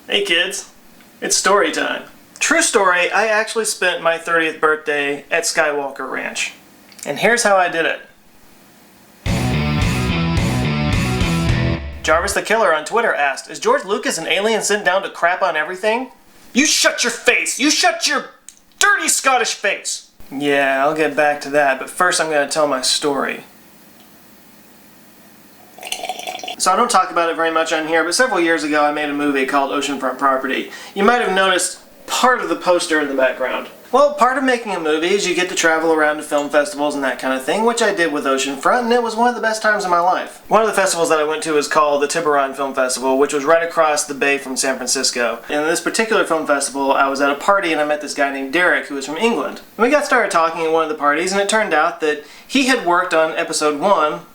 Hey kids, it's story time. True story, I actually spent my 30th birthday at Skywalker Ranch. And here's how I did it. Jarvis the Killer on Twitter asked, is George Lucas an alien sent down to crap on everything? You shut your face! You shut your dirty Scottish face! Yeah, I'll get back to that, but first I'm going to tell my story. So I don't talk about it very much on here, but several years ago I made a movie called Oceanfront Property. You might have noticed part of the poster in the background. Well, part of making a movie is you get to travel around to film festivals and that kind of thing, which I did with Oceanfront, and it was one of the best times of my life. One of the festivals that I went to is called the Tiburon Film Festival, which was right across the bay from San Francisco. And in this particular film festival, I was at a party and I met this guy named Derek, who was from England. And we got started talking at one of the parties, and it turned out that he had worked on episode 1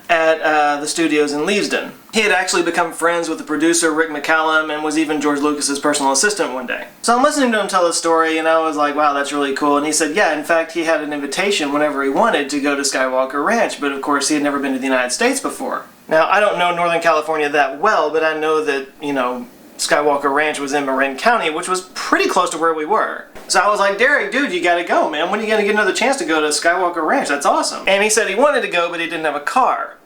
at the studios in Leavesden. He had actually become friends with the producer Rick McCallum and was even George Lucas's personal assistant one day. So I'm listening to him tell the story and I was like, wow, that's really cool. And he said, yeah, in fact, he had an invitation whenever he wanted to go to Skywalker Ranch, but of course he had never been to the United States before. Now, I don't know Northern California that well, but I know that, Skywalker Ranch was in Marin County, which was pretty close to where we were. So I was like, Derek, dude, you gotta go, man. When are you gonna get another chance to go to Skywalker Ranch? That's awesome. And he said he wanted to go, but he didn't have a car.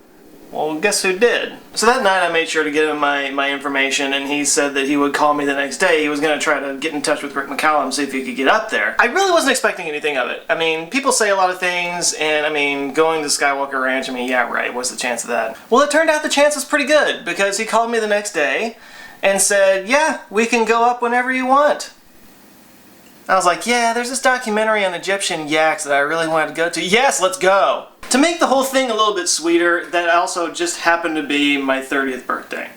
Well, guess who did? So that night I made sure to give him my information, and he said that he would call me the next day. He was going to try to get in touch with Rick McCallum, see if he could get up there. I really wasn't expecting anything of it. I mean, people say a lot of things, and I mean, going to Skywalker Ranch, yeah, right, what's the chance of that? Well, it turned out the chance was pretty good, because he called me the next day and said, yeah, we can go up whenever you want. I was like, yeah, there's this documentary on Egyptian yaks that I really wanted to go to. Yes, let's go! To make the whole thing a little bit sweeter, that also just happened to be my 30th birthday.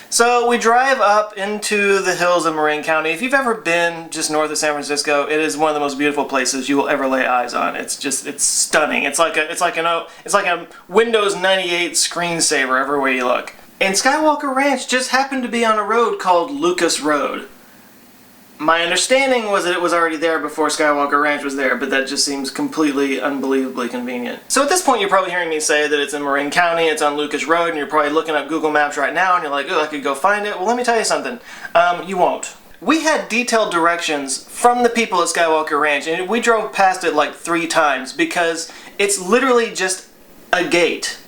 So we drive up into the hills of Marin County. If you've ever been just north of San Francisco, it is one of the most beautiful places you will ever lay eyes on. It's stunning. It's like a Windows 98 screensaver everywhere you look. And Skywalker Ranch just happened to be on a road called Lucas Road. My understanding was that it was already there before Skywalker Ranch was there, but that just seems completely, unbelievably convenient. So at this point, you're probably hearing me say that it's in Marin County, it's on Lucas Road, and you're probably looking up Google Maps right now, and you're like, oh, I could go find it. Well, let me tell you something. You won't. We had detailed directions from the people at Skywalker Ranch, and we drove past it like 3 times, because it's literally just a gate.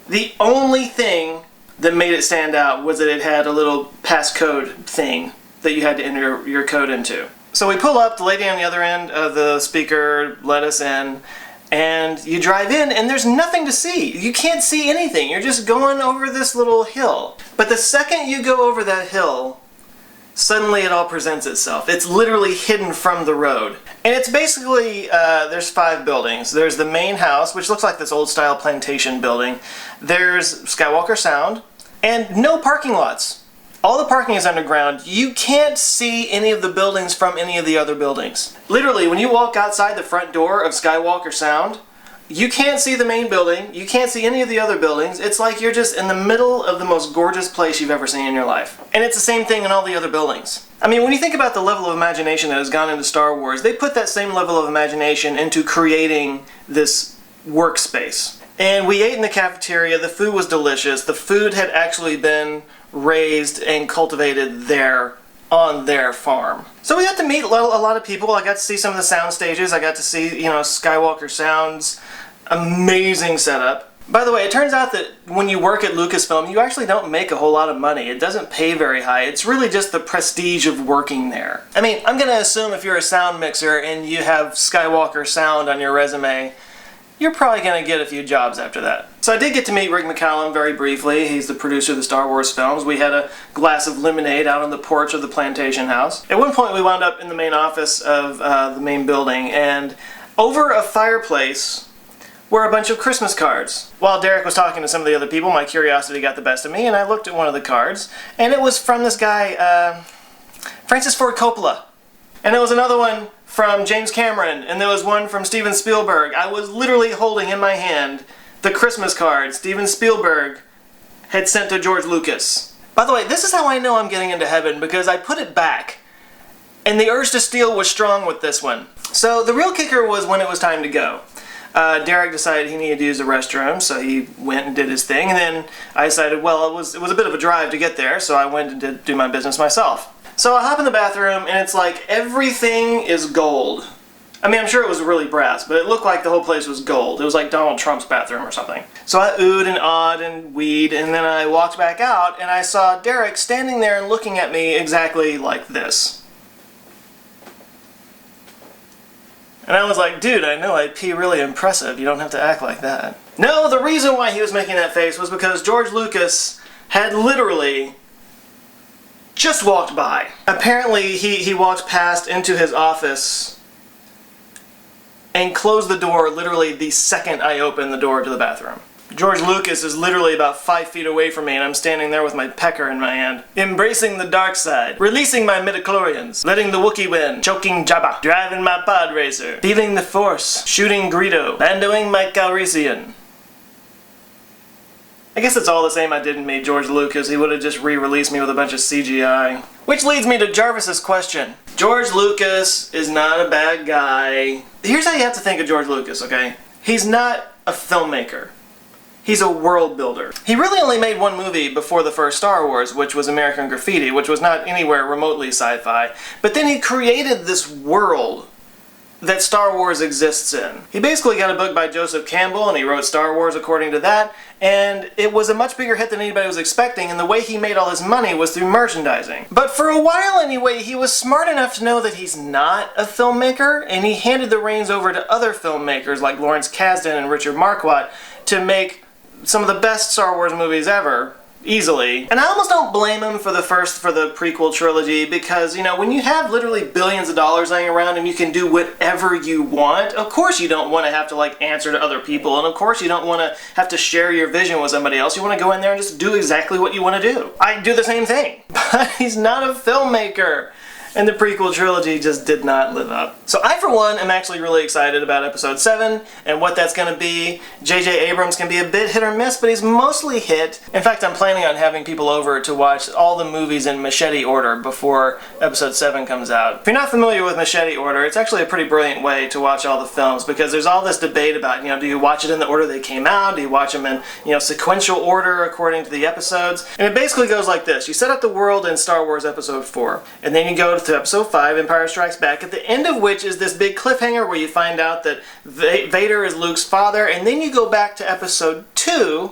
The only thing that made it stand out was that it had a little passcode thing that you had to enter your code into. So we pull up, the lady on the other end of the speaker let us in, and you drive in and there's nothing to see. You can't see anything. You're just going over this little hill. But the second you go over that hill, suddenly it all presents itself. It's literally hidden from the road. And it's basically, there's 5 buildings. There's the main house, which looks like this old style plantation building. There's Skywalker Sound, and no parking lots. All the parking is underground. You can't see any of the buildings from any of the other buildings. Literally, when you walk outside the front door of Skywalker Sound, you can't see the main building, you can't see any of the other buildings. It's like you're just in the middle of the most gorgeous place you've ever seen in your life. And it's the same thing in all the other buildings. I mean, when you think about the level of imagination that has gone into Star Wars, they put that same level of imagination into creating this workspace. And we ate in the cafeteria, the food was delicious, the food had actually been raised and cultivated there on their farm. So we got to meet a lot of people. I got to see some of the sound stages. I got to see, Skywalker Sound's amazing setup. By the way, it turns out that when you work at Lucasfilm, you actually don't make a whole lot of money. It doesn't pay very high. It's really just the prestige of working there. I mean, I'm gonna assume if you're a sound mixer and you have Skywalker Sound on your resume, you're probably going to get a few jobs after that. So I did get to meet Rick McCallum very briefly. He's the producer of the Star Wars films. We had a glass of lemonade out on the porch of the plantation house. At one point we wound up in the main office of the main building, and over a fireplace were a bunch of Christmas cards. While Derek was talking to some of the other people, my curiosity got the best of me, and I looked at one of the cards, and it was from this guy, Francis Ford Coppola. And there was another one from James Cameron, and there was one from Steven Spielberg. I was literally holding in my hand the Christmas card Steven Spielberg had sent to George Lucas. By the way, this is how I know I'm getting into heaven, because I put it back, and the urge to steal was strong with this one. So the real kicker was when it was time to go. Derek decided he needed to use the restroom, so he went and did his thing, and then I decided, well, it was a bit of a drive to get there, so I went and did do my business myself. So I hop in the bathroom, and it's like everything is gold. I mean, I'm sure it was really brass, but it looked like the whole place was gold. It was like Donald Trump's bathroom or something. So I oohed and awed and weed, and then I walked back out, and I saw Derek standing there and looking at me exactly like this. And I was like, dude, I know I pee really impressive. You don't have to act like that. No, the reason why he was making that face was because George Lucas had literally just walked by. Apparently, he walked past into his office and closed the door literally the second I opened the door to the bathroom. George Lucas is literally about 5 feet away from me, and I'm standing there with my pecker in my hand. Embracing the dark side, releasing my midichlorians, letting the Wookiee win, choking Jabba, driving my pod racer, feeling the Force, shooting Greedo, bandoing my Calrissian. I guess it's all the same I didn't meet George Lucas. He would have just re-released me with a bunch of CGI. Which leads me to Jarvis's question. George Lucas is not a bad guy. Here's how you have to think of George Lucas, okay? He's not a filmmaker. He's a world builder. He really only made one movie before the first Star Wars, which was American Graffiti, which was not anywhere remotely sci-fi. But then he created this world that Star Wars exists in. He basically got a book by Joseph Campbell, and he wrote Star Wars according to that, and it was a much bigger hit than anybody was expecting, and the way he made all his money was through merchandising. But for a while anyway, he was smart enough to know that he's not a filmmaker, and he handed the reins over to other filmmakers like Lawrence Kasdan and Richard Marquardt to make some of the best Star Wars movies ever. Easily. And I almost don't blame him for the prequel trilogy, because, you know, when you have literally billions of dollars laying around and you can do whatever you want, of course you don't want to have to, like, answer to other people, and of course you don't want to have to share your vision with somebody else. You want to go in there and just do exactly what you want to do. I do the same thing. But he's not a filmmaker. And the prequel trilogy just did not live up. So I, for one, am actually really excited about Episode 7 and what that's going to be. J.J. Abrams can be a bit hit or miss, but he's mostly hit. In fact, I'm planning on having people over to watch all the movies in Machete Order before Episode 7 comes out. If you're not familiar with Machete Order, it's actually a pretty brilliant way to watch all the films, because there's all this debate about, you know, do you watch it in the order they came out? Do you watch them in, you know, sequential order according to the episodes? And it basically goes like this. You set up the world in Star Wars Episode 4, and then you go to Episode 5, Empire Strikes Back, at the end of which is this big cliffhanger where you find out that Vader is Luke's father, and then you go back to Episode 2,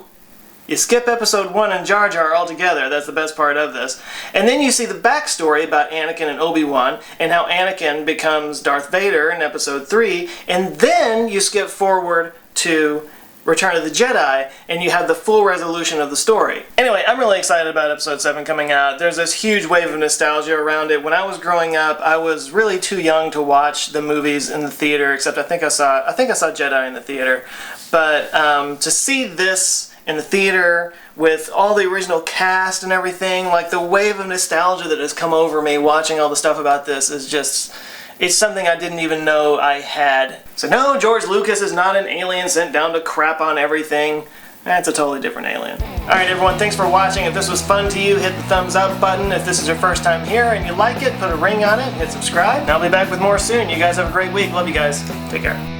you skip Episode 1 and Jar Jar altogether, that's the best part of this, and then you see the backstory about Anakin and Obi-Wan, and how Anakin becomes Darth Vader in Episode 3, and then you skip forward to Return of the Jedi, and you have the full resolution of the story. Anyway, I'm really excited about Episode 7 coming out. There's this huge wave of nostalgia around it. When I was growing up, I was really too young to watch the movies in the theater, except I think I saw Jedi in the theater. But to see this in the theater with all the original cast and everything, like the wave of nostalgia that has come over me watching all the stuff about this is just... it's something I didn't even know I had. So no, George Lucas is not an alien sent down to crap on everything. That's a totally different alien. Alright everyone, thanks for watching. If this was fun to you, hit the thumbs up button. If this is your first time here and you like it, put a ring on it, hit subscribe. And I'll be back with more soon. You guys have a great week. Love you guys. Take care.